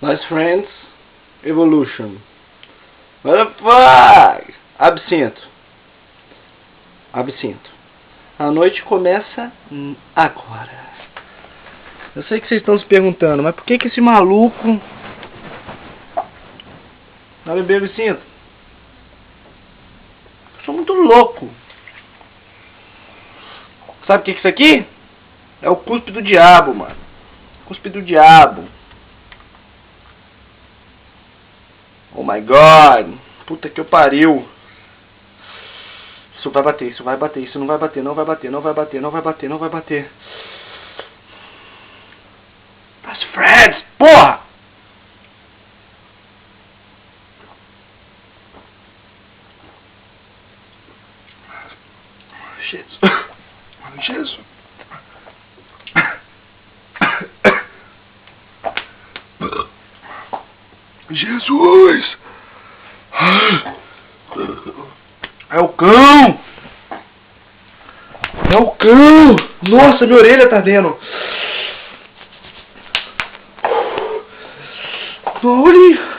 Nice Friends Evolution. What the fuck? Absinto. Absinto. A noite começa agora. Eu sei que vocês estão se perguntando, mas por que esse maluco vai beber absinto? Eu sou muito louco. Sabe o que é isso aqui? É o cuspe do diabo, mano. Cuspe do diabo. Oh my god. Puta que eu pariu. Isso vai bater, isso vai bater, isso não vai bater, não vai bater, não vai bater, não vai bater, não vai bater. As Freds, porra! Jesus. Jesus. Jesus! É o cão! É o cão! Nossa, minha orelha tá ardendo! Olha!